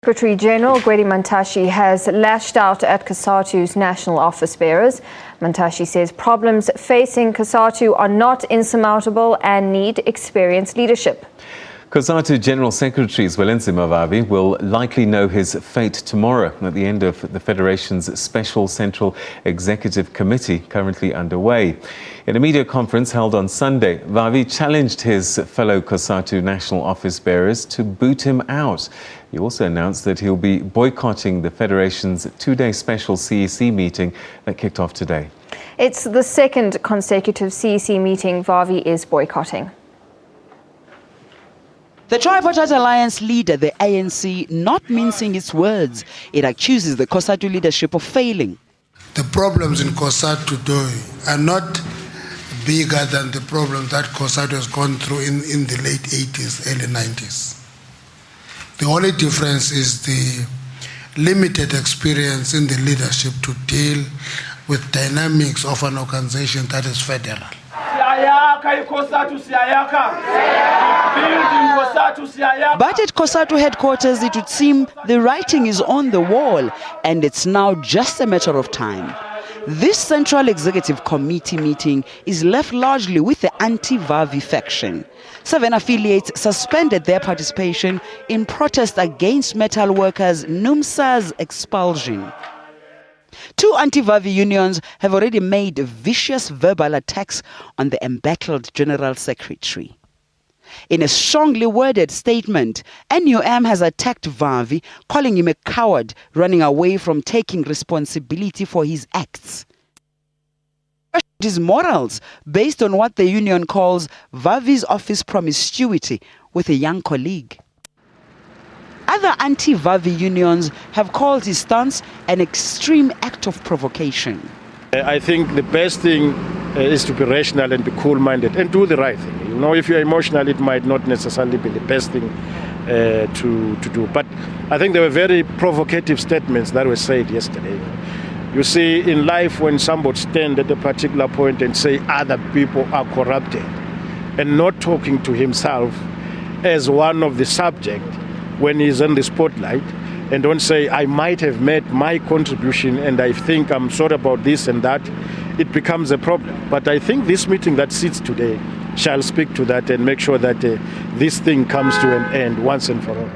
Secretary General Gwede Mantashe has lashed out at COSATU's National Office Bearers. Mantashe says problems facing COSATU are not insurmountable and need experienced leadership. COSATU General Secretary Zwelinzima Vavi will likely know his fate tomorrow at the end of the Federation's Special Central Executive Committee currently underway. In a media conference held on Sunday, Vavi challenged his fellow COSATU National Office Bearers to boot him out. He also announced that he'll be boycotting the Federation's two-day special CEC meeting that kicked off today. It's the second consecutive CEC meeting Vavi is boycotting. The Tripartite Alliance leader, the ANC, not mincing its words. It accuses the COSATU leadership of failing. The problems in COSATU today are not bigger than the problems that COSATU has gone through in the late 80s, early 90s. The only difference is the limited experience in the leadership to deal with dynamics of an organization that is federal. But at COSATU headquarters, it would seem the writing is on the wall, and it's now just a matter of time. This Central Executive Committee meeting is left largely with the anti-Vavi faction. 7 affiliates suspended their participation in protest against metal workers NUMSA's expulsion. 2 anti-Vavi unions have already made vicious verbal attacks on the embattled General Secretary. In a strongly worded statement, NUM has attacked Vavi, calling him a coward running away from taking responsibility for his acts. His morals based on what the union calls Vavi's office promiscuity with a young colleague. Other anti-Vavi unions have called his stance an extreme act of provocation. I think the best thing is to be rational and be cool-minded and do the right thing. You know, if you're emotional, it might not necessarily be the best thing to do. But I think there were very provocative statements that were said yesterday. You see, in life, when somebody stands at a particular point and say other people are corrupted and not talking to himself as one of the subject when he's in the spotlight, and don't say, I might have made my contribution and I think I'm sorry about this and that, it becomes a problem. But I think this meeting that sits today shall speak to that and make sure that this thing comes to an end once and for all.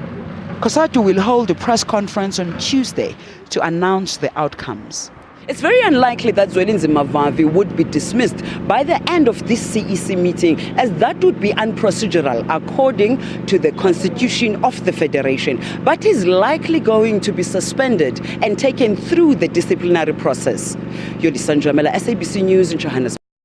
COSATU will hold a press conference on Tuesday to announce the outcomes. It's very unlikely that Zwelinzima Vavi would be dismissed by the end of this CEC meeting, as that would be unprocedural according to the constitution of the Federation. But he's likely going to be suspended and taken through the disciplinary process. Yoli Sanjamela, SABC News in Johannesburg.